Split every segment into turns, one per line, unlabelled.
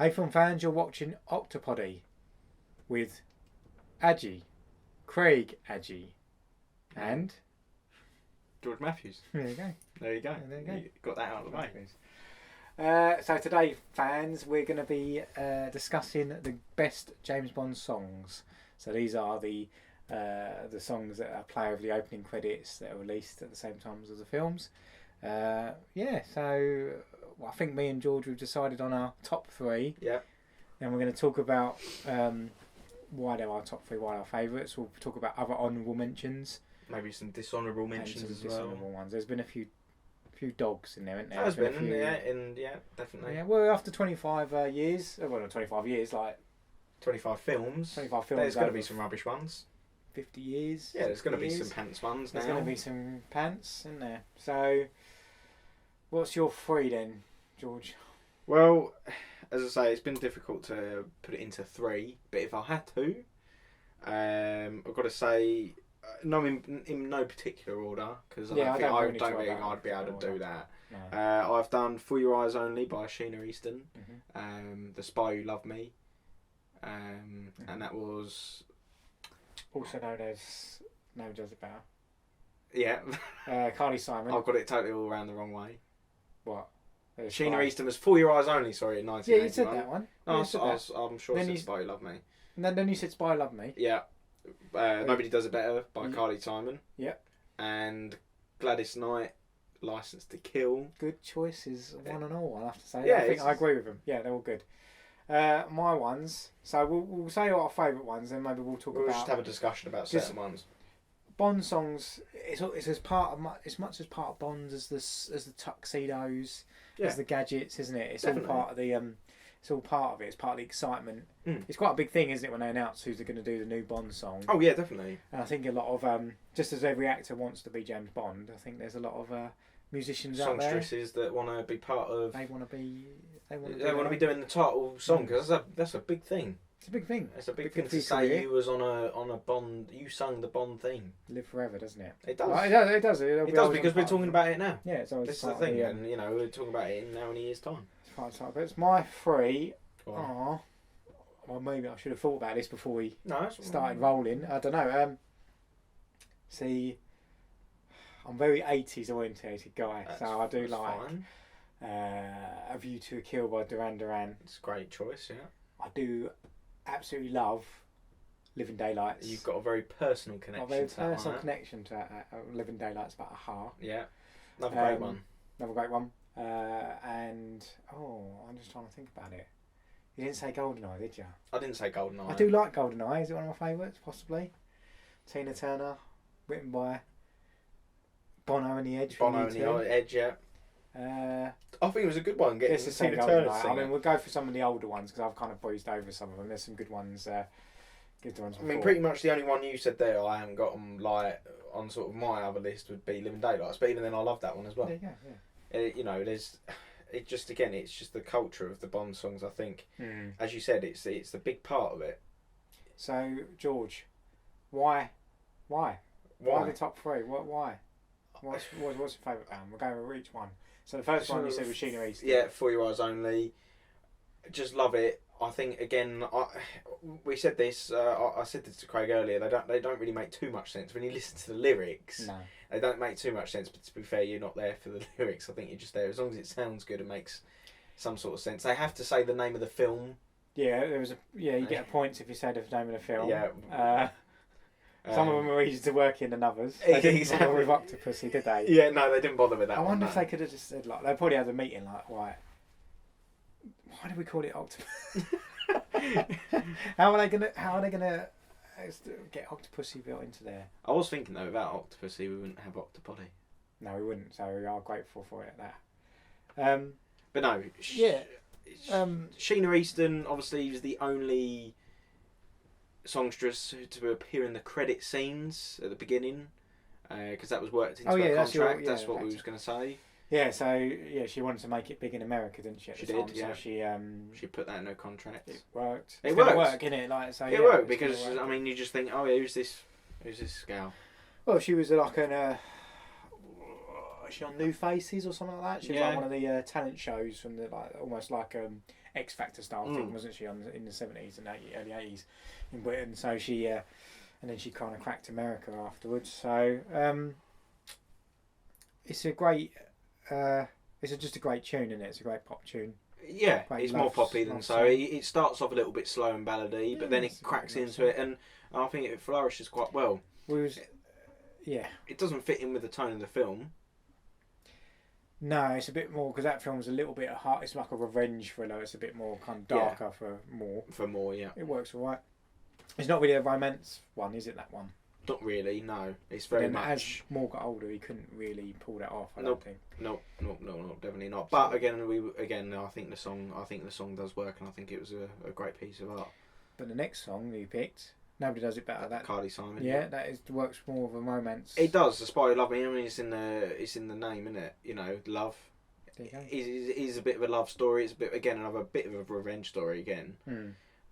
Hey film fans, you're watching OCTOPODDY with Adji, Craig Adji, and
George Matthews.
there you go.
There you go.
There you go.
You got that out of the way.
So today, fans, we're going to be discussing the best James Bond songs. So these are the songs that play over the opening credits that are released at the same time as the films. So I think me and George have decided on our top three.
Yeah.
Then we're going to talk about why they're our top three, why our favourites. We'll talk about other honourable mentions.
Maybe some dishonourable mentions
and
as
some
well.
dishonourable ones. There's been a few dogs in there, hasn't there?
There's been,
a few,
definitely.
Yeah, well, after 25 years, well, not 25 years, like
25 films.
25 films.
There's going to be some rubbish ones.
50 years.
Yeah, there's going to be
years.
some pants ones now.
There's going to be some pants, isn't there? So, what's your three then, George?
Well, as I say, it's been difficult to put it into three, but if I had to, I've got to say, no, in no particular order, because I don't think I'd be able to do that. No. I've done For Your Eyes Only by Sheena Easton, The Spy Who Loved Me, and that was...
Also known as No Does It Better.
Yeah.
Carly Simon.
I've got it totally all around the wrong way.
What?
Sheena Easton was For Your Eyes Only, sorry, in 1981.
Yeah, you said that one.
No, I'm sure I said Spy Who Loved Me.
And then you said Spy Who Loved Me.
Yeah. Nobody Does It Better by Carly Simon.
Yep.
And Gladys Knight, License to Kill.
Good choices, one and all, I'll have to say.
Yeah,
I agree with them. Yeah, they're all good. My ones. So we'll say our favourite ones, and maybe we'll talk about.
We'll just have a discussion about certain ones. Bond
songs. It's as part of as much as part of Bond as the tuxedos, as the gadgets, isn't it? It's definitely all part of the. It's all part of it. It's part of the excitement. It's quite a big thing, isn't it, when they announce who's going to do the new Bond song?
Oh yeah, definitely.
And I think a lot of just as every actor wants to be James Bond, I think there's a lot of musicians out there.
Songstresses that want to be part of.
They want to be
doing the title song because that's a big thing.
It's a big thing.
It's a big thing to say you was on a Bond. You sung the Bond theme.
Live forever, doesn't it?
It does.
Well, it does.
It does because we're talking about it now.
Yeah, it's always
this is the thing, and we're talking about it in how many years' time.
But it's my three. Well, maybe I should have thought about this before we started rolling. I don't know. See, I'm a very 80s orientated guy, so I do like A View to a Kill by Duran Duran.
It's a great choice, yeah.
I do absolutely love Living Daylights.
You've got a very personal connection.
Connection to Living Daylights by A-ha.
Yeah, another great one.
Another great one. And I'm just trying to think about it. You didn't say GoldenEye, did you?
I didn't say GoldenEye.
I do like GoldenEye. Is it one of my favourites, possibly? Tina Turner, written by Bono and the Edge.
Bono and the Edge, yeah. I think it was a good one. Getting Tina Turner.
I mean, we'll go for some of the older ones because I've kind of breezed over some of them. There's some good ones. Before.
I mean, pretty much the only one you said there I haven't got them like on sort of my other list would be Living Daylights, but even then I love that one as well.
There you go, yeah.
It's just the culture of the Bond songs. I think, as you said, it's the big part of it.
So George, why the top three? Why? What's your favourite band? We'll go over each one. So the first one you said was Sheena Easton.
Yeah, For Your Eyes Only. Just love it. I think again, we said this. I said this to Craig earlier. They don't really make too much sense when you listen to the lyrics.
No.
They don't make too much sense. But to be fair, you're not there for the lyrics. I think you're just there as long as it sounds good and makes some sort of sense. They have to say the name of the film.
Yeah, you get a point if you say the name of the film.
Yeah.
Some of them are easier to work in than others.
They
didn't bother with Octopussy, did they?
Yeah, no, they didn't bother with that.
I wonder if they could have just said they probably had a meeting why do we call it Octopus? How are they gonna get Octopussy built into there?
I was thinking though, without Octopussy, we wouldn't have OCTOPODDY.
No, we wouldn't. So we are grateful for it. That.
But no. Sheena Easton obviously was the only songstress to appear in the credit scenes at the beginning, because that was worked into her contract. That's what we was going to say.
Yeah, so she wanted to make it big in America, didn't she?
She did. Yeah.
So
she put that in her contract.
It worked.
It worked.
Work, innit?
It worked because I mean, you just think, who's this gal?
Well, she was like was she on New Faces or something like that? She was like one of the talent shows from the almost like X Factor style thing, wasn't she, in the 70s and early 80s in Britain? So she, and then she kind of cracked America afterwards. So it's a great, just a great tune, isn't it? It's a great pop tune.
Yeah, it's more poppy than so. It starts off a little bit slow and ballady, but then it cracks into it, and I think it flourishes quite well. It doesn't fit in with the tone of the film.
No, it's a bit more, because that film's a little bit hard. It's like a revenge thriller. It's a bit more kind of darker for more. Yeah. It works all right. It's not really a romance one, is it, that one?
Not really, no. It's very much...
As Moore got older, he couldn't really pull that off, I don't think.
No, definitely not. But again, I think the song does work, and I think it was a great piece of art.
But the next song that you picked, nobody does it better. That
Carly Simon.
Yeah, that works more of a romance.
It does. The Spy Who Loved Me. I mean, it's in the name, isn't it? You know, love. It is a bit of a love story. It's another bit of a revenge story again.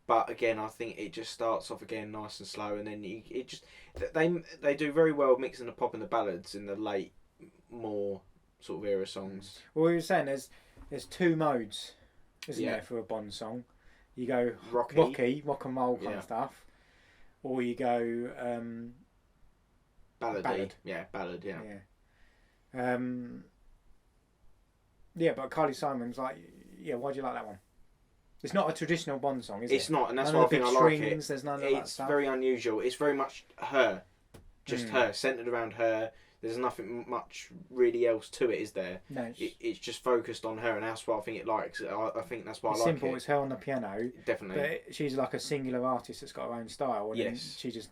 But again, I think it just starts off again nice and slow, and then they do very well mixing the pop and the ballads in the late, more sort of era songs.
Well, we were saying there's two modes, isn't there, for a Bond song? You go rocky, rock and roll kind of stuff, or you go ballad.
Yeah, ballad. Yeah.
Yeah, but Carly Simon's like, why do you like that one? It's not a traditional Bond song, is it?
It's not, and that's why I think I like it.
There's none of that stuff.
It's very unusual. It's very much her, just her, centered around her. There's nothing much really else to it, is there?
No.
It's just focused on her, and that's why I think it likes. I think that's why I like
simple.
it.
It's her on the piano.
Definitely.
But she's like a singular artist that's got her own style. And she's just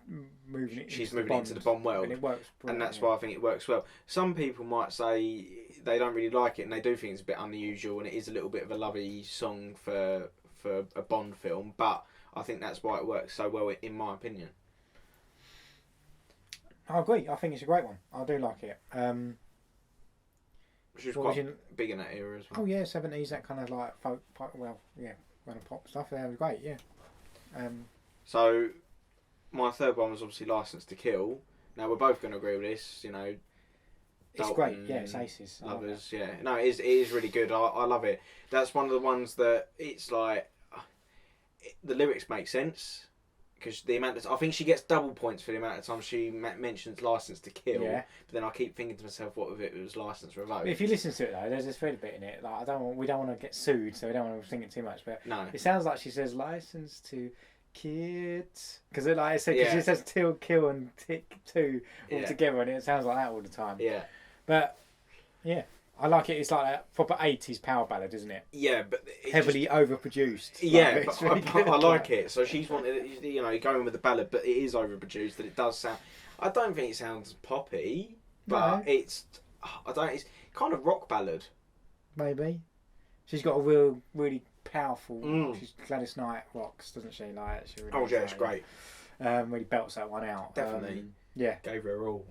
moving it.
She's moving into the Bond world,
and it works.
And that's why I think it works well. Some people might say they don't really like it, and they do think it's a bit unusual, and it is a little bit of a lovey song for a Bond film, but I think that's why it works so well, in my opinion.
I agree. I think it's a great one. I do like it.
She was quite big in that era as well.
Oh yeah, 70s, that kind of like folk, kind of pop stuff. That was great. Yeah.
So my third one was obviously Licence to Kill. Now we're both going to agree with this. You know,
it's great. Yeah, it's aces.
Lovers. Yeah, no, it is really good. I love it. That's one of the ones that it's like the lyrics make sense. Because I think she gets double points for the amount of time she mentions Licence to Kill. Yeah. But then I keep thinking to myself, what if it was Licence Revoked?
If you listen to it though, there's this thread bit in it. Like we don't want to get sued, so we don't want to think it too much. But
no,
it sounds like she says Licence to Kids, because like I said, she says till, kill, and tick two all together, and it sounds like that all the time.
Yeah.
But yeah. I like it. It's like a proper 80s power ballad, isn't it?
Yeah, but
heavily overproduced.
Yeah, but I like it. So she's wanted, going with the ballad, but it is overproduced. And it does sound. I don't think it sounds poppy, but it's kind of rock ballad.
Maybe. She's got a really powerful. She's Gladys Knight rocks, doesn't she? Like she really
it's great.
Really belts that one out.
Definitely. Gave her all.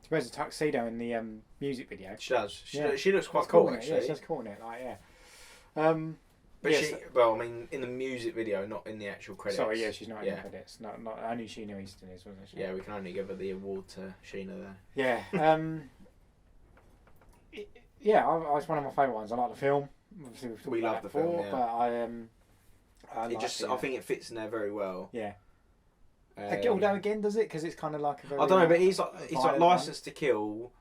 She wears a tuxedo in the music video.
She does. She looks quite cool, actually.
Yeah, she does cool in it.
But in the music video, not in the actual credits.
Sorry, she's not in the credits. Not only Sheena Easton is, wasn't she?
Yeah, we can only give her the award to Sheena there.
Yeah. It's one of my favourite ones. I like the film. Obviously,
we love the film,
but
I think it fits in there very well.
Yeah. Gildo again, does it? Because it's kind of like a very...
I don't know, but it's like Licence to Kill,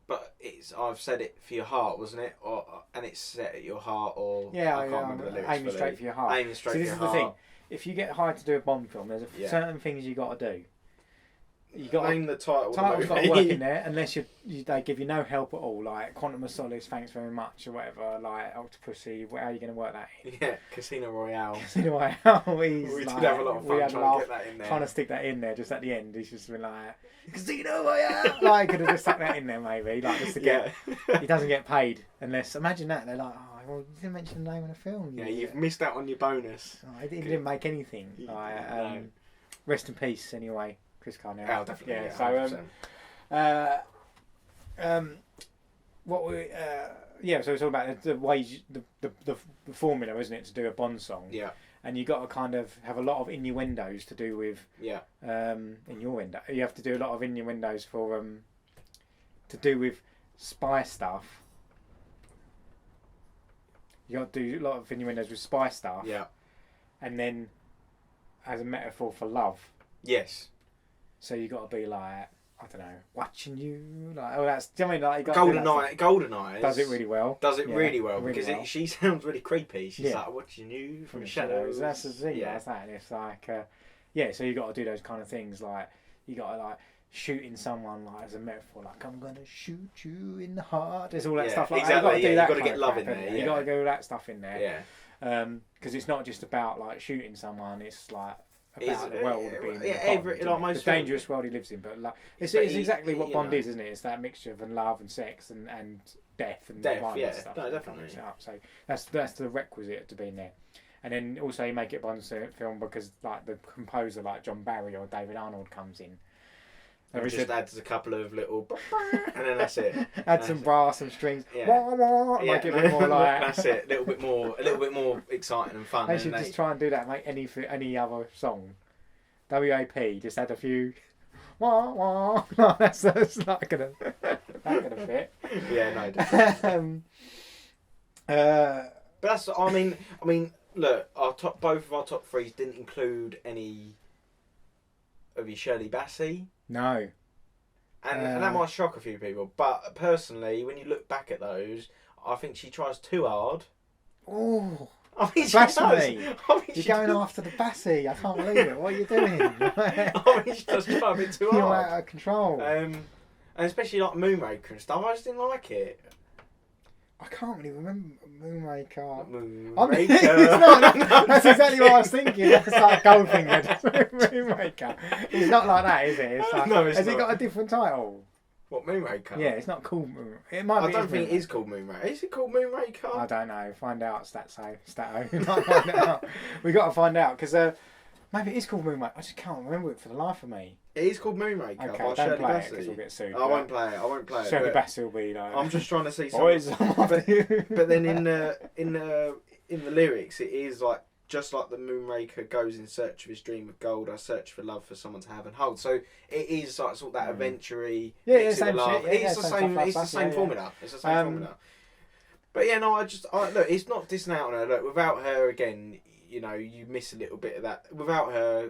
but I've said it for your heart, wasn't it? And it's set at your heart, or I can't remember the lyrics.
Aiming straight for your heart.
Aiming straight for your heart.
This is the thing. If you get hired to do a Bond film, there's certain things you got to do. You got
name the title.
Title's got to work in there, unless they give you no help at all. Like Quantum of Solace, thanks very much, or whatever. Like Octopussy, how are you going to work that in?
Yeah, Casino Royale.
Casino Royale.
We did have a lot of fun trying to get that in there.
Trying to stick that in there, just at the end. He's just been like Casino Royale. Like could have just stuck that in there, maybe, like just to get. He doesn't get paid unless. Imagine that they're like, well, you didn't mention the name of the film.
Yeah, you've missed out on your bonus.
He didn't make anything. Rest in peace, anyway. Chris Carnell.
Oh, definitely.
So it's all about the ways, the formula, isn't it, to do a Bond song?
Yeah.
And you got to kind of have a lot of innuendos to do with.
Yeah.
Innuendo. You have to do a lot of innuendos for to do with spy stuff. You got to do a lot of innuendos with spy stuff.
Yeah.
And then, as a metaphor for love.
Yes.
So you got to be like, I don't know, watching you, like, oh, that's. Do you know what I mean? Like,
GoldenEye
does it really well.
Really well because she sounds really creepy. She's like watching you from the shadows.
That's the thing. Yeah. That's that. And it's like, so you got to do those kind of things. Like you got to like shooting someone like as a metaphor. Like I'm gonna shoot you in the heart. There's all that stuff. Like
exactly.
You got to
get love in there.
You got to do that stuff in there.
Yeah.
Because it's not just about like shooting someone. It's like. About the world being
the
dangerous world he lives in, but like it's exactly what Bond is, isn't it? It's that mixture of love and sex and death and violence and stuff.
No, definitely.
So that's the requisite to being there. And then also you make it Bond film because like the composer like John Barry or David Arnold comes in.
And just adds a couple of little, and then that's it.
Add some brass, some strings. Make it a bit more like.
That's it. A little bit more exciting and fun.
They should just try and do that. Make any other song. WAP just add a few. No, that's not gonna fit.
Yeah, no. Definitely. But that's. I mean, look. Both of our top threes didn't include any of your Shirley Bassey.
No.
And that might shock a few people, but personally, when you look back at those, I think she tries too hard.
Oh,
I mean,
blasphemy! You're going after the Bassey. I can't believe it. What are you doing?
I mean, she does try a bit too hard.
You're out of control.
And especially like Moonraker and stuff, I just didn't like it.
I can't really remember Moonraker.
Moonraker.
It's not, that's exactly what I was thinking. That's like Goldfinger. Moonraker. It's not like that, is it? It's like,
no, it's
has
not.
it got a different title?
What, Moonraker?
Yeah, it's not called Moonraker. It might be.
I don't think it is called Moonraker. Is it called Moonraker?
I don't know. Find out, Stato. Find out. We got to find out because maybe it is called Moonraker. I just can't remember it for the life of me.
It is called Moonraker.
Okay,
by
don't
Shirley
play
Bassey.
it because we'll get sued.
I won't play it.
Shirley Bassey will be like.
I'm just trying to see
boys,
but then in the lyrics, it is like just like the Moonraker goes in search of his dream of gold. I search for love for someone to have and hold. So it is like sort of that adventure-y.
Yeah, it's the same
love.
shit.
It's the same. It's the same formula. It's the same formula. But yeah, no, look. It's not dissing out on her. Look, without her, again, you know, you miss a little bit of that. Without her,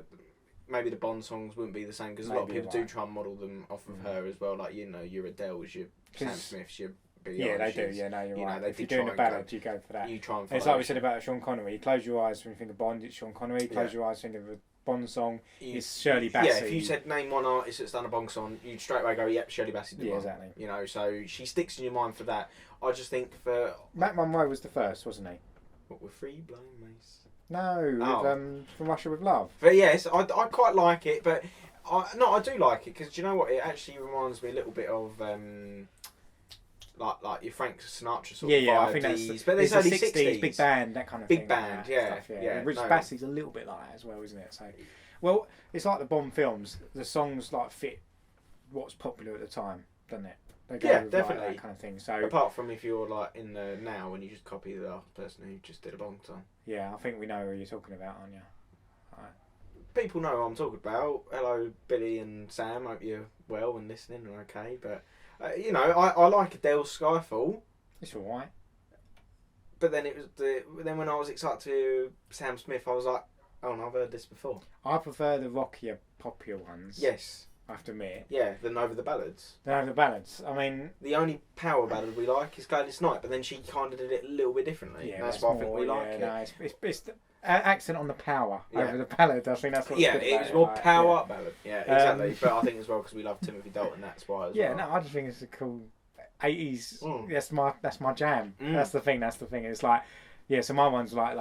maybe the Bond songs wouldn't be the same because a lot of people do try and model them off of her as well. Like, you know, your Adele's, your Sam Smith's, your Billie Eilish's.
Yeah, they do. Yeah, no, you're right.
Know,
if you're doing a ballad, you go for that.
You try and
it's like we said about Sean Connery. You close your eyes when you think of Bond, it's Sean Connery. Close your eyes when you think of a Bond song, it's Shirley Bassey.
Yeah, if you said name one artist that's done a Bond song, you'd straight away go, yep, Shirley Bassey did one.
Exactly.
You know, so she sticks in your mind for that. I just think for...
Matt Monroe was the first, wasn't he?
What, with Free Blown Mace?
No, with, From Russia With Love.
But yes, I quite like it, but... I do like it, because do you know what? It actually reminds me a little bit of... like your Frank Sinatra sort of vibe.
I think that's
but there's early 60s.
Big band, that kind of
big
thing.
Band, yeah.
Rich Bassey's a little bit like that as well, isn't it? So, well, it's like the Bond films. The songs like fit what's popular at the time, doesn't it? They go with,
definitely.
Like, that kind of thing. So,
apart from if you're like in the now and you just copy the person who just did a Bond song.
Yeah, I think we know who you're talking about, aren't you? Right.
People know who I'm talking about. Hello, Billy and Sam. Hope you're well and listening and okay. But you know, I like Adele's Skyfall.
It's alright.
But then it was then when I was excited to Sam Smith, I was like, oh no, I've heard this before.
I prefer the rockier, poppier ones.
Yes.
I have to admit.
Yeah, than over the ballads.
Than over the ballads. I mean,
the only power ballad we like is Gladys Knight, but then she kind of did it a little bit differently.
Yeah,
that's why I think we like it.
No, it's the accent on the power over the ballad. I think that's what.
Yeah, it was more power ballad. Yeah, exactly. But I think as well because we love Timothy Dalton, that's why as well.
Yeah, no, I just think it's a cool 80s. That's my jam. That's the thing. It's like, yeah. So my one's like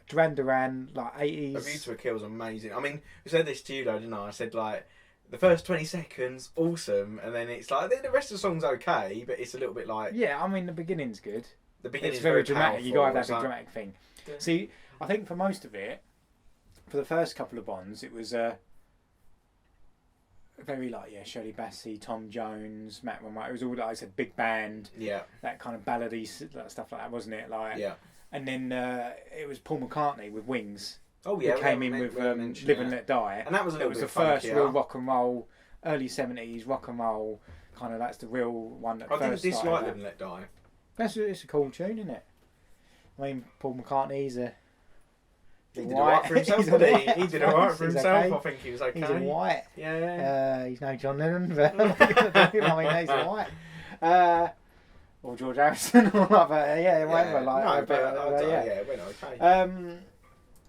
Duran Duran, like 80s.
A View to a Kill was amazing. I mean, we said this to you though, didn't I? I said like the first 20 seconds, awesome, and then it's like the rest of the song's okay, but it's a little bit like.
Yeah, I mean the beginning's good.
The beginning's
it's very dramatic.
Powerful.
You got to have that big dramatic thing. Yeah. See, I think for most of it, for the first couple of Bonds, it was very like Shirley Bassey, Tom Jones, Matt Monroe. It was all like I said, big band.
Yeah.
That kind of ballady stuff like that, wasn't it? Like.
Yeah.
And then it was Paul McCartney with Wings.
Oh yeah.
Who came in with Live and Let Die.
And that was
the first real rock and roll, early 70s rock and roll kind of. That's the real one that.
I didn't dislike Live and Let Die.
It's a cool tune, isn't it? I mean, Paul McCartney,
he did alright for himself, didn't he? He did alright for himself. Okay. I think he was okay.
He's all white.
Yeah.
He's no John Lennon, but I mean, he's all white. Or George Harrison, or whatever. Yeah, whatever.
Yeah, it went okay.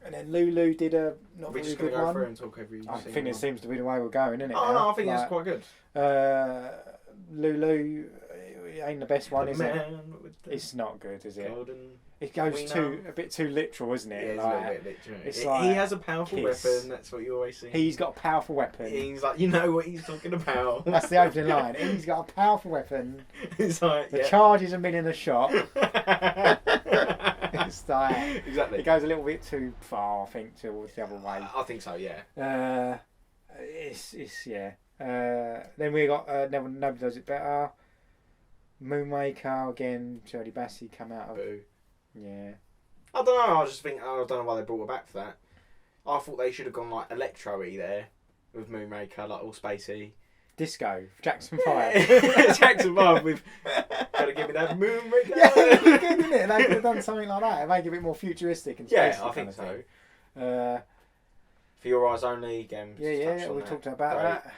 And then Lulu did a not
we're
very
just
good
go
one.
Through and talk every
I think it seems to be the way we're going, isn't it?
Oh no, I think it's quite good.
Lulu ain't the best one, is it? It's not good, is it? It goes a bit too literal, isn't it?
Yeah,
like,
it's a little bit literal.
It's like
he has a powerful weapon. That's what you always see.
He's got a powerful weapon.
He's like, you know what he's talking about.
That's the opening line. He's got a powerful weapon.
It's like
the charge is a million a shot. It's like
exactly.
It goes a little bit too far, I think, towards the other way.
I think so. Yeah.
It's yeah. Then we got Nobody Does It Better. Moonraker again. Shirley Bassey come out of.
Boo.
Yeah.
I don't know. I just think I don't know why they brought her back for that. I thought they should have gone like electro-y there with Moonraker, like all spacey.
Disco, Jackson 5.
Jackson 5 with gotta give me that Moonraker.
Yeah, it'd be good, isn't it? They could have done something like that. Make it a bit more futuristic and spacey.
Yeah, I think so.
For
Your Eyes Only again.
Yeah, we talked about that.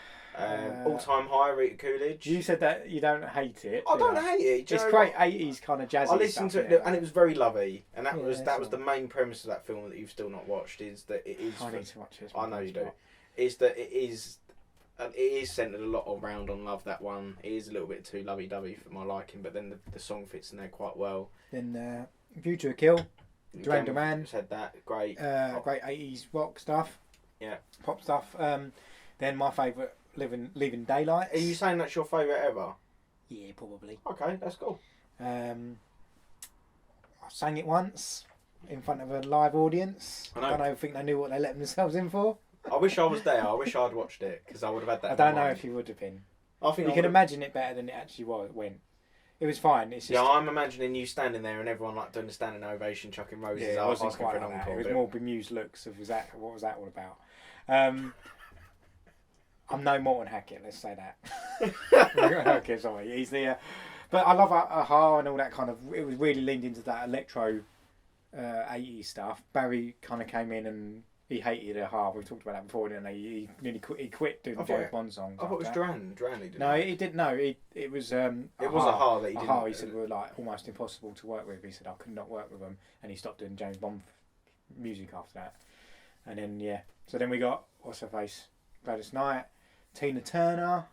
All Time High, Rita Coolidge.
You said that you don't hate it.
I don't hate it.
It's great 80s kind of jazzy.
I listened to it and it was very lovely, and that was
right.
the main premise of that film that you've still not watched. Is that it is?
I need to watch it.
I know you do. Is that it is? It is centered a lot around on love. That one. It is a little bit too lovey-dovey for my liking, but then the song fits in there quite well.
Then View to a Kill. Duran Duran
said that great.
Great 80s rock stuff.
Yeah.
Pop stuff. Then my favourite. Leaving Daylight.
Are you saying that's your favourite ever?
Yeah, probably.
Okay, that's cool.
I sang it once in front of a live audience. I don't think they knew what they let themselves in for.
I wish I was there. I wish I'd watched it because I would have had that.
I don't know if you would have been.
I think
you can imagine it better than it actually went. It was fine. It's just,
yeah, I'm imagining you standing there and everyone like doing the standing ovation, chucking roses.
Yeah, it wasn't quite like that. It was more bemused looks of what was that all about. I'm no Morton Hackett, let's say that. Okay, sorry. He's the... but I love Aha and all that kind of... It was really leaned into that electro 80s stuff. Barry kind of came in and he hated Aha. We've talked about that before, didn't he? He nearly quit doing the James Bond songs.
I thought it was Duran he did.
No, he didn't. No, it was... it
was Aha that he didn't...
Aha, he said, were like almost impossible to work with. He said, I could not work with them. And he stopped doing James Bond music after that. And then, yeah. So then we got, what's her face? Gladys Knight. Tina Turner.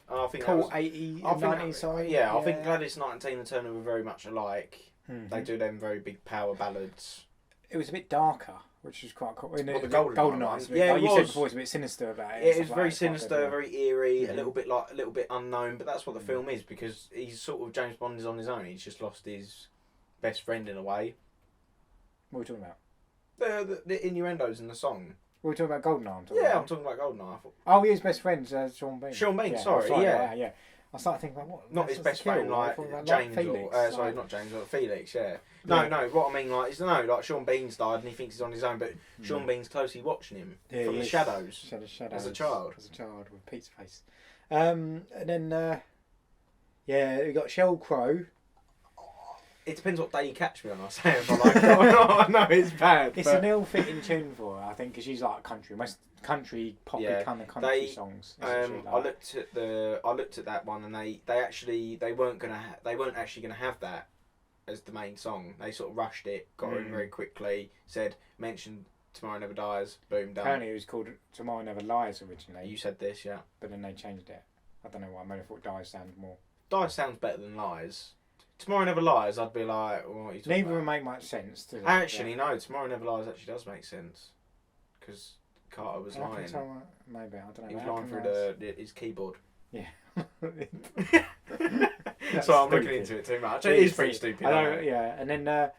I think
cool 80s, 90s, sorry.
Yeah, I think Gladys Knight and Tina Turner were very much alike.
Mm-hmm.
They do them very big power ballads.
It was a bit darker, which was quite cool.
The Golden Eye.
Yeah, like you said before, it's a bit sinister about it.
Yeah, it's very sinister, very eerie, a little bit unknown. But that's what the film is, because he's sort of James Bond is on his own. He's just lost his best friend in a way.
What are we talking about?
The innuendos in the song.
We're talking about Goldeneye.
I'm talking about Goldeneye.
Oh, his best friend's Sean Bean.
Sean Bean,
yeah,
sorry,
yeah. I started thinking about what?
Not his best friend, like James,
Felix,
sorry, not James, but Felix. Yeah. No. What I mean, like, is like Sean Bean's died and he thinks he's on his own, but Sean Bean's closely watching him from the shadows. As a child.
With Pete's face. And then, we got Sheryl Crow.
It depends what day you catch me on. I say if I like it or not. I know it's bad.
It's an ill-fitting tune for her, I think, because she's like country poppy kind of country songs.
I looked at that one, and they weren't actually gonna have that as the main song. They sort of rushed it, got in very quickly, mentioned Tomorrow Never Dies, boom, done.
Apparently it was called Tomorrow Never Lies originally.
You said this, yeah.
But then they changed it. I don't know why. I might have thought Dies sounded more.
Dies sounds better than Lies. Tomorrow Never Lies, I'd be like, well, what are you talking
Neither
about?
would make much sense, do they?
Actually, no, Tomorrow Never Lies actually does make sense. Because Carter was lying.
Maybe, I don't know.
He was lying through his keyboard.
Yeah.
So I'm looking into it too much. It is pretty stupid.
Yeah, and then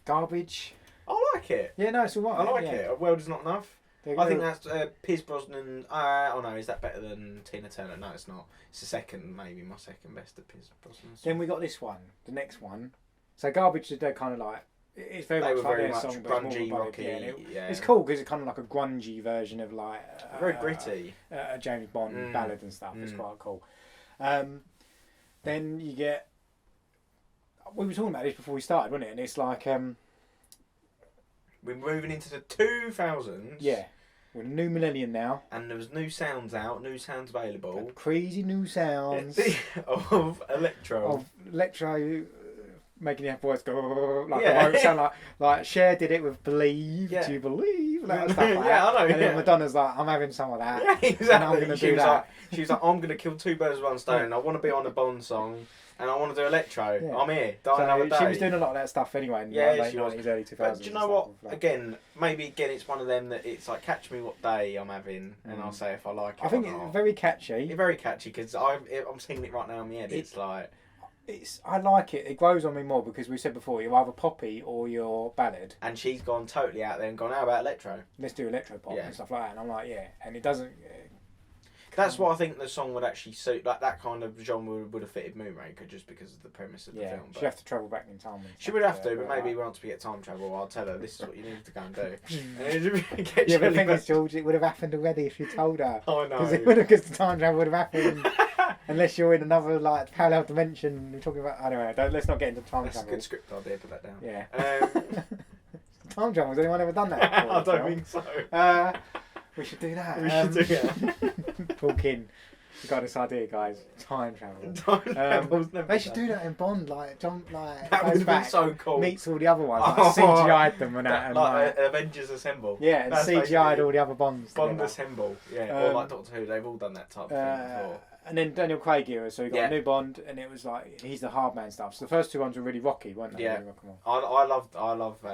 Garbage.
I like it.
Yeah, no, it's alright.
I like it. A World Is Not Enough. I think that's Pierce Brosnan. Oh no, is that better than Tina Turner? No, it's not. It's the second, maybe my second best at Pierce Brosnan.
Then we got this one, the next one. So Garbage is kind of like it's very much like their song, but it's more
rocky.
It's cool because it's kind of like a grungy version of like
very gritty,
a James Bond ballad and stuff. It's quite cool. Then you get. we were talking about this before we started, wasn't it? And it's like
we're moving into the 2000s.
Yeah, we're in a new millennium now,
and there was new sounds out, new sounds available,
crazy new sounds
of electro,
making your voice go like a road sound, like Cher did it with "Believe." Do you believe? That stuff like
I know.
And then Madonna's like, "I'm having some of that."
Yeah, exactly.
And I'm going to do that.
She was like, "I'm going to kill two birds with one stone. I want to be on a Bond song, and I want to do electro.
Yeah.
I'm here.
She was doing a lot of that stuff anyway in the late 90s, early 2000s.
But do you know what? Maybe it's one of them that it's like, catch me what day I'm having, and I'll say if I like it.
I think it's very catchy.
It's very catchy because I'm singing it right now in my head. It's like.
I like it. It grows on me more because we said before, you're either poppy or you're ballad.
And she's gone totally out there and gone, how about electro?
Let's do electro pop and stuff like that. And I'm like, yeah. And it doesn't.
That's what I think the song would actually suit. Like that kind of genre would have fitted Moonraker just because of the premise of the film.
She'd have to travel back in time.
She would have to, but maybe once we get time travel, I'll tell her this is what you need to go and do.
But the thing is, George, it would have happened already if you told her.
Oh no.
Because the time travel would have happened. Unless you're in another parallel dimension, we're talking about. I don't know. Let's not get into time travel.
That's a good script idea. Put that down.
Yeah. Time travel. Has anyone ever done that before?
I don't think so.
We should do that.
We should do that.
Talking. We got this idea, guys. Time travel. They should do that in Bond. That
would have been so cool.
Meets all the other ones. CGI'd them and that.
Like Avengers Assemble.
Yeah, and CGI'd all the other Bonds.
Bond Assemble. Yeah, or like Doctor Who. They've all done that type of thing before.
And then Daniel Craig era, so we got a new Bond, and it was like he's the hard man stuff. So the first two ones were really rocky, weren't they?
Yeah,
really
I love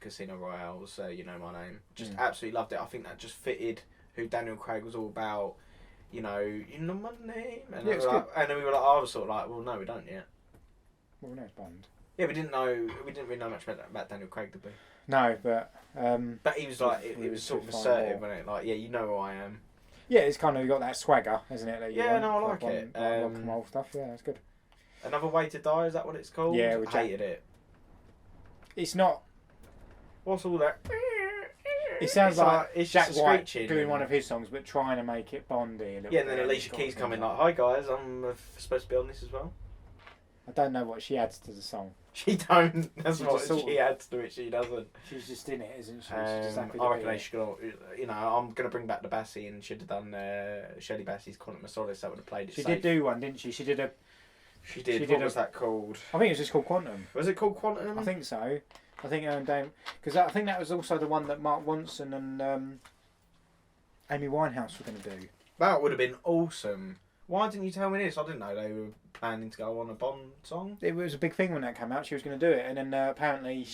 Casino Royale's You Know My Name. Just absolutely loved it. I think that just fitted who Daniel Craig was all about. You know my name, and then we were like, I was sort of like, well, no, we don't yet.
Well, we know it's Bond.
Yeah, we didn't really know much about Daniel Craig, did we?
No, but
he was like, it was sort of assertive, wasn't it? Like, yeah, you know who I am.
Yeah, it's kind of got that swagger, isn't it?
I like it.
Rock and roll stuff. Yeah, it's good.
Another Way to Die, is that what it's called?
Yeah,
I hated it.
It's not.
What's all that?
It sounds like
it's
Jack White
screeching
doing one of his songs, but trying to make it Bondy a little bit.
Yeah, and then Alicia Keys coming like, "Hi guys, I'm supposed to be on this as well."
I don't know what she adds to the song.
She don't. That's what she adds to it. She doesn't.
She's just in it, isn't she?
I reckon they should. I'm gonna bring back the Bassie and should have done Shelley Bassie's Quantum of Solace. That would have played it.
She did do one, didn't she? She did.
What was that called?
I think it was just called Quantum.
Was it called Quantum?
I think so. I think because I think that was also the one that Mark Ronson and Amy Winehouse were going to do.
That would have been awesome. Why didn't you tell me this? I didn't know they were planning to go on a Bond song.
It was a big thing when that came out. She was going to do it, and then apparently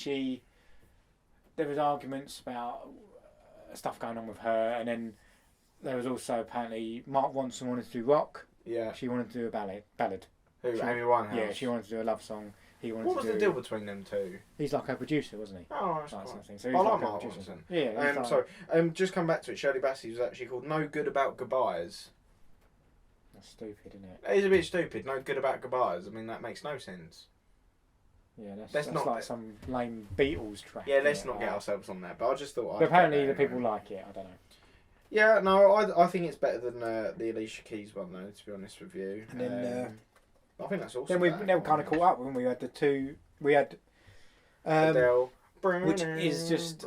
there was arguments about stuff going on with her, and then there was also apparently Mark Ronson wanted to do rock.
Yeah.
She wanted to do a ballad.
Who? Amy Winehouse.
Yeah, she wanted to do a love song.
What was the deal between them two?
He's like a producer, wasn't he?
Oh, that's cool.
So
I like Mark Ronson.
Yeah.
Sorry. Just come back to it. Shirley Bassey was actually called No Good About Goodbyes.
That's stupid, isn't it?
It is a bit stupid. No Good About Goodbyes. I mean, that makes no sense.
Yeah, that's not like some lame Beatles track.
Yeah, let's not get ourselves on that. But I just thought.
But apparently, the people like it. I don't know.
Yeah, no, I think it's better than the Alicia Keys one, though. To be honest with you. And then I think that's awesome.
Then we kind of caught up when we had the two. We had
Adele,
which is just.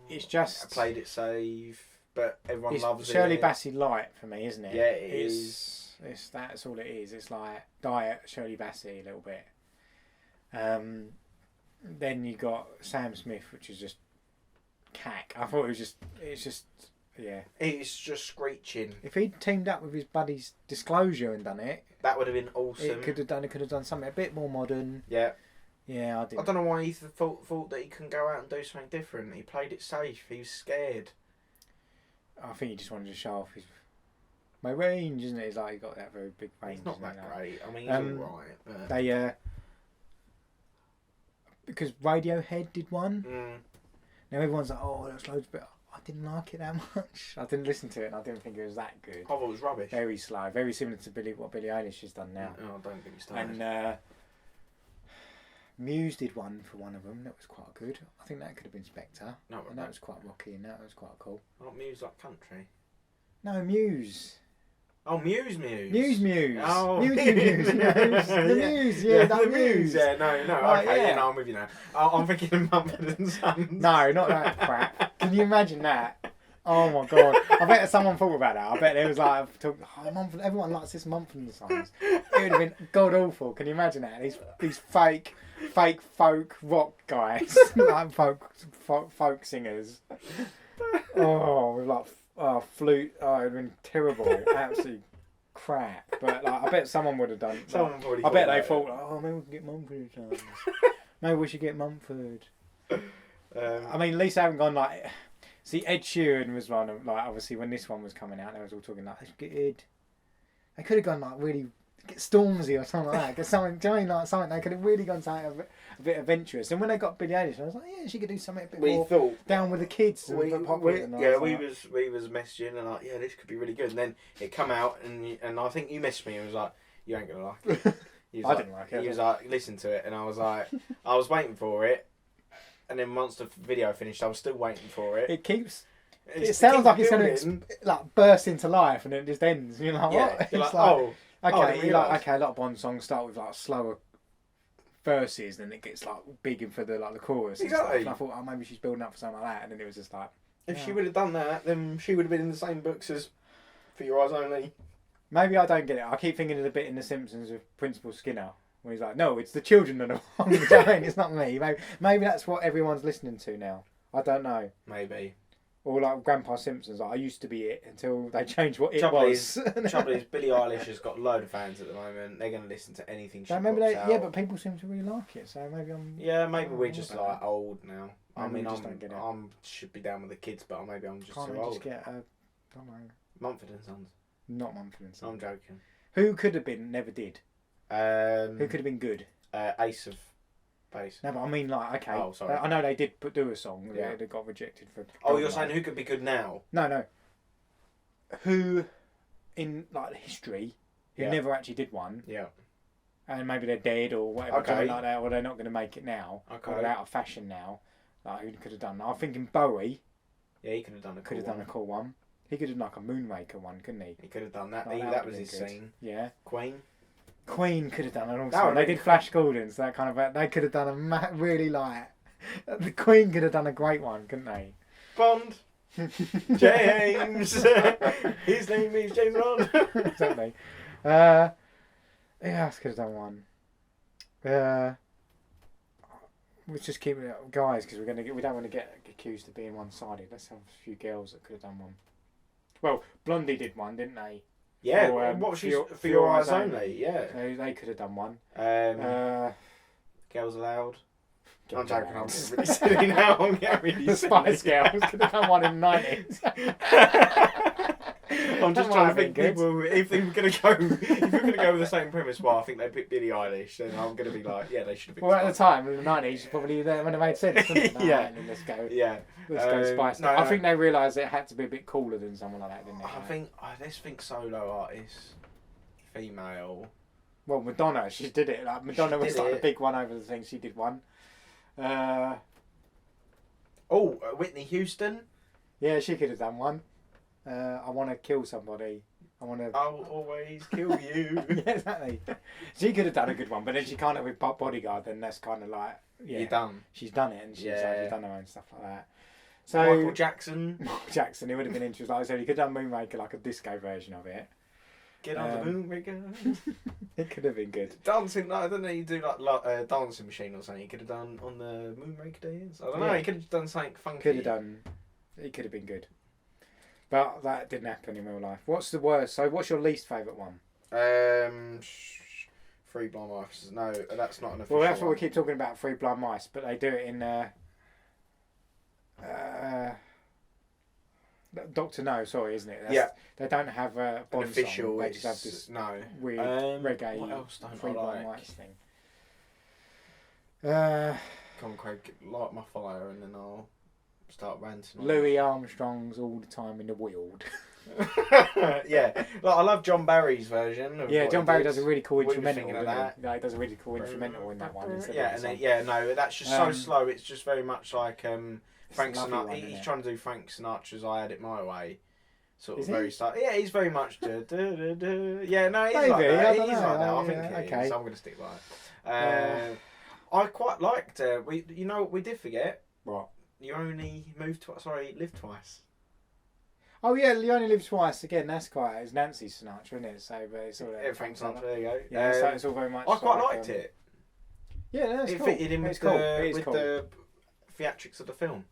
It's just.
I played it safe, but everyone loves
Shirley
it.
Bassey light for me, isn't it?
Yeah, it is.
It's that's all it is. It's like diet Shirley Bassey a little bit. Then you got Sam Smith, which is just cack. I thought it was just. It's just. Yeah.
It's just screeching.
If he'd teamed up with his buddies Disclosure and done it,
that would have been awesome.
It could have done something a bit more modern.
Yeah.
Yeah,
I don't know why he thought that he couldn't go out and do something different. He played it safe. He was scared.
I think he just wanted to show off my range, isn't it? It's like he got that very big range.
He's not that great. I mean, he's alright. But...
They because Radiohead did one. Now everyone's like, "Oh, that's loads," but I didn't like it that much. I didn't listen to it, and I didn't think it was that good.
I thought it was rubbish.
Very slow, very similar to what Billie Eilish has done now.
I don't think it's done.
And Muse did one for one of them. That was quite good. I think that could have been Spectre.
No,
and that was quite rocky, and that was quite cool.
Not Muse like country.
No, Muse.
Oh, Muse.
Muse.
Oh,
Muse. The Muse,
the
Muse.
Yeah, no,
Right,
okay, I'm with you now. I'm thinking of Mumford & Sons.
No, not that crap. Can you imagine that? Oh my god! I bet someone thought about that. I bet there was like, everyone likes this Mumford & Sons. It would have been god awful. Can you imagine that? These fake folk rock guys, like folk singers. Oh, with like flute. Oh, it would have been terrible. Absolutely crap. But like, I bet someone would have done. I bet they thought, oh, maybe we can get Mumford & Sons. Maybe we should get Mumford. I mean, at least I haven't gone like. See, Ed Sheeran was one of, like, obviously when this one was coming out, they was all talking like, let's get Ed. They could have gone like really, get Stormzy or something like that. Get something, do you know, like something, they could have really gone something a bit adventurous. And when they got Billie Eilish, I was like, yeah, she could do something a bit more down with the kids.
We was messaging and like, yeah, this could be really good. And then it come out and I think you messaged me and was like, you ain't going to like it.
I didn't like it.
He was like, listen to it. And I was like, I was waiting for it. And then once the video finished, I was still waiting for it.
It sounds like it's going to like burst into life and then it just ends. You're like, what? It's
like,
okay, a lot of Bond songs start with like slower verses, and then it gets like big and for the chorus.
Exactly.
And I thought, maybe she's building up for something like that, and then it was just like.
If she would have done that, then she would have been in the same books as For Your Eyes Only.
Maybe I don't get it. I keep thinking of the bit in The Simpsons with Principal Skinner. When he's like, no, it's the children that are wrong. It's not me. Maybe that's what everyone's listening to now. I don't know.
Maybe.
Or like Grandpa Simpson's, like, I used to be it until they changed what it was.
Trouble is, Billie Eilish has got a load of fans at the moment. They're going to listen to anything she puts out.
Yeah, but people seem to really like it, so maybe I'm...
Yeah, maybe we're just like old now. I mean,
I
should be down with the kids, but maybe I'm just
Can't
too old.
Just get don't know.
Mumford & Sons.
Not Mumford & Sons.
I'm joking.
Who could have been, never did? Who could have been good?
Ace of Base.
No, but I mean, like, okay.
Oh, sorry.
I know they did do a song. Yeah. They got rejected for.
Oh, you're saying who could be good now?
No. Who, in like history, who never actually did one.
Yeah.
And maybe they're dead or whatever, something like that, or they're not going to make it now.
Okay.
Or they're out of fashion now. Like, who could have done that? I'm thinking Bowie.
Yeah, he could have done
a cool one. He could have done like a Moonraker one, couldn't he?
He could have done that.
Like,
that was his scene.
Yeah.
Queen
could have done an awesome. They did Flash Gordon, so that kind of. They could have done a really like. The Queen could have done a great one, couldn't they?
Bond. James. His name is James Bond.
Exactly. Who else could have done one? Let's just keep it up, guys, because we don't want to get accused of being one-sided. Let's have a few girls that could have done one. Well, Blondie did one, didn't they?
Yeah, for your eyes only. Yeah,
so they could have done one.
Girls Aloud. I'm joking. I'm really silly now. I'm getting really
the Spice Girls could have done one in the 90s.
I'm just trying to think people if they were going to go with the same premise. Well, I think they picked Billie Eilish. Then I'm going to be like, yeah, they should have picked.
Well, at the time in the 90s, probably that would have made sense.
Yeah.
Let's go.
Yeah.
Let's go Spice. No, I think they realised it had to be a bit cooler than someone like that, didn't they?
Let's think solo artists, female.
Well, Madonna, she did it. Like Madonna was like the big one over the thing. She did one.
Whitney Houston.
Yeah, she could have done one. I want to kill somebody.
I'll always kill you.
Yeah, exactly. She could have done a good one, but then she can't have with Bodyguard. Then that's kind of like, yeah,
you're done.
She's done it, and she's done her own stuff like that. So
Michael Jackson.
It would have been interesting. Like I said, he could have done Moonraker, like a disco version of it.
Get on the Moonraker.
It could have been good.
Dancing, I don't know. You do like Dancing Machine or something. You could have done on the Moonraker days. I don't know. He could have done something funky.
Could have done. It could have been good. But that didn't happen in real life. What's the worst? So, what's your least favourite one?
Three Blind Mice. No, that's not an official.
Well, that's what we keep talking about. Three Blind Mice, but they do it in Doctor No. Sorry, isn't it? They don't have a Bond
an official.
Song. They just have this weird reggae.
What else don't
Three
I
Blind
like?
Mice thing.
Come on, Craig, light my fire, and then I'll start ranting.
Louis Armstrong's All the Time in the World.
Yeah, I love John Barry's version.
John Barry does a really cool instrumental.
He
does a really cool instrumental in that one.
That's just so slow. It's just very much like Frank Sinatra. He's trying to do Frank Sinatra's "I Had It My Way," sort of very style. Yeah, he's very much. Yeah, no, he's like that. He's like that. I think it is. So I'm going to stick by it. I quite liked. You know what we did forget?
What?
You only moved twice. Sorry, lived twice.
Oh yeah, you only live twice. Again, that's quite. It's Nancy Sinatra, isn't it? So, but it's all that.
Frank Sinatra. There you go.
Yeah, so it's all very much.
I quite liked it.
Yeah, that's cool.
It fitted in with the theatrics of the film.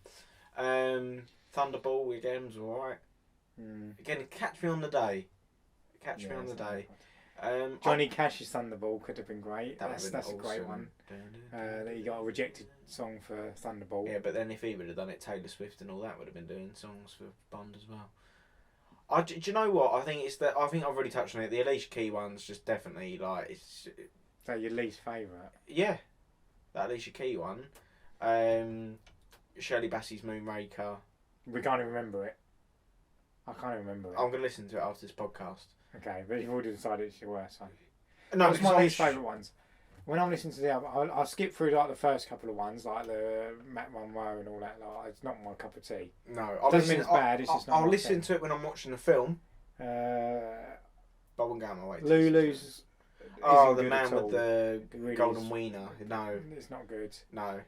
Thunderball again was alright. Again, Catch Me on the Day. Catch Me on the Day.
Johnny Cash's Thunderball could have been great. That's a great one. That you got a rejected song for Thunderball.
Yeah, but then if he would have done it, Taylor Swift and all that would have been doing songs for Bond as well. Do you know what? I think I've already touched on it. The Alicia Keys one's just definitely like it's. Is
that your least favourite?
Yeah, that Alicia Keys one. Shirley Bassey's Moonraker.
We can't even remember it. I can't even remember it.
I'm going to listen to it after this podcast.
Okay, but you've already decided it's your worst one.
No,
it's my least favourite ones. When I'm listening to the album, I'll skip through like the first couple of ones, like the Matt Monroe and all that. Like, it's not my cup of tea.
No,
doesn't mean it's bad. It's just not.
I'll listen to it when I'm watching the film.
But
I won't go on my way.
Lulu's.
Oh, the man with the golden wiener. No,
it's not good.
No.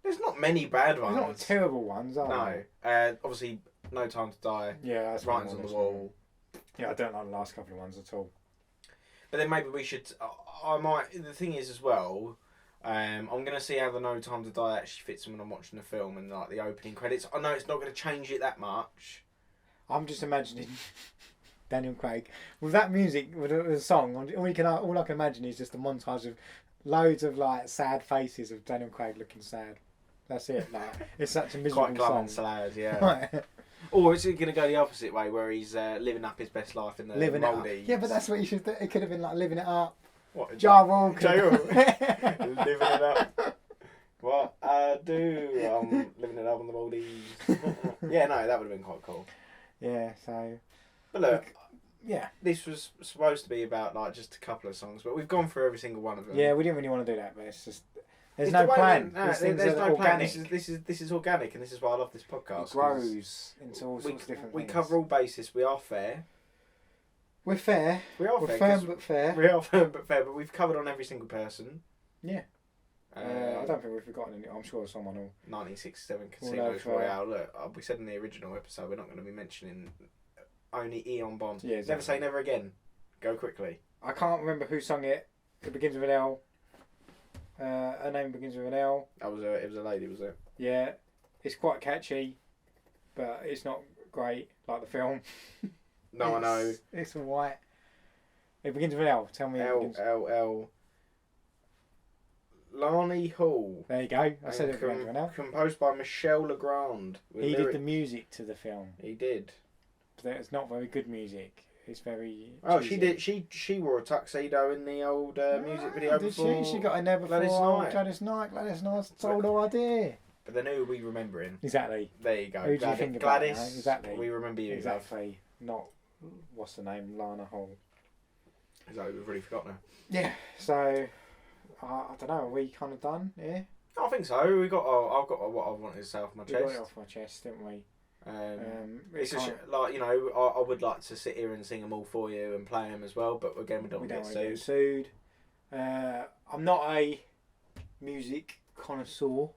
There's
not many bad ones.
There's not terrible ones, are
there? Obviously, No Time to Die.
Yeah, that's
Writings on the Wall.
Yeah, I don't like the last couple of ones at all.
But then maybe we should. I might. The thing is, as well, I'm gonna see how the No Time to Die actually fits in when I'm watching the film and like the opening credits. I know it's not gonna change it that much.
I'm just imagining Daniel Craig with that music, with a song. All I can imagine is just a montage of loads of like sad faces of Daniel Craig looking sad. That's it. Like it's such a miserable
quite glum
song.
And sad, yeah. Or is it going to go the opposite way, where he's living up his best life in the Maldives?
Yeah, but that's what you should. It could have been like living it up.
What?
Ja Rule.
Living it up. What I do, I'm living it up on the Maldives. Yeah, no, that would have been quite cool.
Yeah. So.
But look.
Yeah.
This was supposed to be about like just a couple of songs, but we've gone through every single one of them.
Yeah, we didn't really want to do that, but it's just. There's no plan.
There's no plan. This is organic, and this is why I love this podcast.
It grows into all sorts of different things.
We cover all bases. We are fair.
We're fair. We're firm but fair.
We are firm but fair, but we've covered on every single person.
Yeah. I don't think we've forgotten any. I'm sure someone will.
1967 Casino Royale. Look, we said in the original episode we're not going to be mentioning only Eon Bond.
Yeah, exactly.
Never say never again. Go quickly.
I can't remember who sung it. It begins with an L. Her name begins with an L.
It was a lady, was it?
Yeah, it's quite catchy, but it's not great like the film.
No, I know.
It's alright. It begins with an L. Tell me.
L. Lani Hall.
There you go. I said it begins with an L.
Composed by Michel Legrand.
He did the music to the film.
He did.
But it's not very good music. It's very.
Oh,
cheesy.
she did. She wore a tuxedo in the old music video before.
Did she? She got a never before. Gladys Knight told her idea.
But then who are we remembering?
Exactly.
There you go.
Who do you think about
Gladys?
now? Exactly.
We remember you.
Exactly. Not what's the name? Lana Hall.
Is that we've already forgotten her?
Yeah. So I don't know. Are we kind of done? Yeah.
I think so. We got. I've got what I wanted to say off my chest.
We got it off my chest, didn't we?
It's like, you know, I would like to sit here and sing them all for you and play them as well, but again, we don't want to get
sued. I'm not a music connoisseur,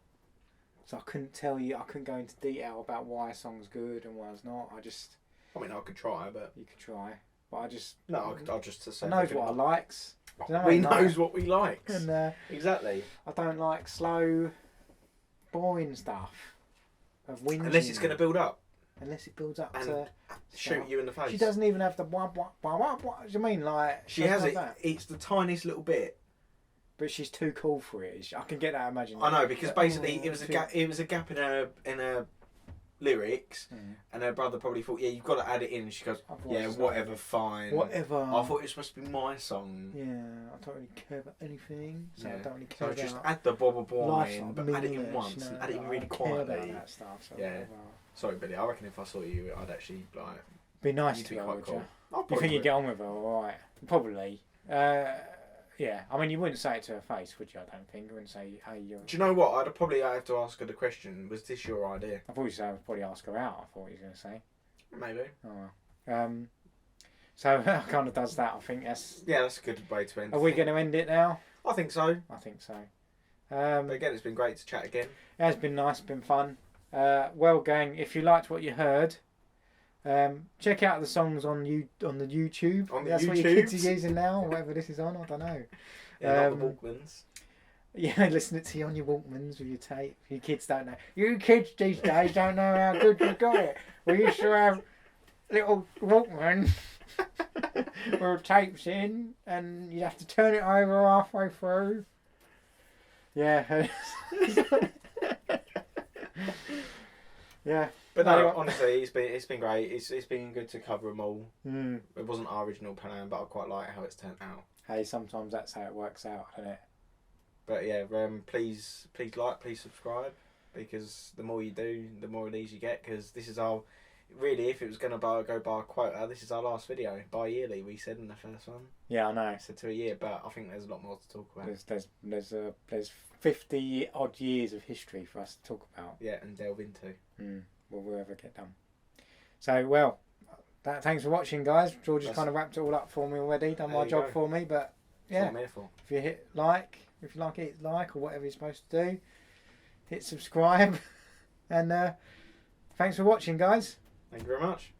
so I couldn't tell you. I couldn't go into detail about why a song's good and why it's not.
I mean, I could try, but
you could try, but I just.
No, I'll just say.
I knows what I likes.
We knows what we likes.
And
exactly.
I don't like slow, boring stuff.
Unless it's going to build up.
Unless it builds up
and
to
shoot you in the face.
She doesn't even have the what do you mean? Like
she has it. It's the tiniest little bit.
But she's too cool for it. I can get that imagination.
I know, because basically it was a gap. It was a gap in her lyrics, and her brother probably thought, yeah, you've got to add it in. And she goes, yeah, whatever, fine.
Whatever.
I thought it was supposed to be my song.
Yeah, I don't really care about anything. So I don't really care about.
Just add the bobble in, but add it in once and add it in really quietly.
About that stuff, so
yeah.
Whatever.
Sorry, Billy. I reckon if I saw you, I'd actually like.
Be nice to her, would
cool.
you think you'd get on with her, all right? Probably. Yeah, I mean, you wouldn't say it to her face, would you? I don't think. You wouldn't say, "Hey, you're."
Do you know what? I'd probably have to ask her the question. Was this your idea?
I thought you said I'd probably ask her out. I thought you were going to say.
Maybe.
Oh well. So that kind of does that. I think that's.
Yeah, that's a good way to end.
Are we going to end it now?
I think so.
I think so.
But again, it's been great to chat again.
It has been nice, been fun. Well, gang, if you liked what you heard, check out the songs on the YouTube. That's what your kids are using now, or whatever this is on. I don't know.
Yeah, not the Walkmans.
Yeah, listen to you on your Walkmans with your tape. Your kids don't know. You kids these days don't know how good you got it. We used to have little Walkman with tapes in, and you'd have to turn it over halfway through. Yeah. Yeah.
But no, honestly, it's been great. It's been good to cover them all.
Mm.
It wasn't our original plan, but I quite like how it's turned out.
Hey, sometimes that's how it works out, isn't it?
But yeah, please like, please subscribe, because the more you do, the more of these you get. Because this is our, really, if it was going to go by a quota, this is our last video. Bi-yearly, we said in the first one.
Yeah, I know.
So to a year, but I think there's a lot more to talk about.
There's 50 odd years of history for us to talk about.
Yeah, and delve into.
Will we ever get done? So, well, thanks for watching, guys. George has kind of wrapped it all up for me already, done my job for me, but yeah.
That's what I'm here for.
If you hit like, if you like it, hit like, or whatever you're supposed to do. Hit subscribe. And thanks for watching, guys.
Thank you very much.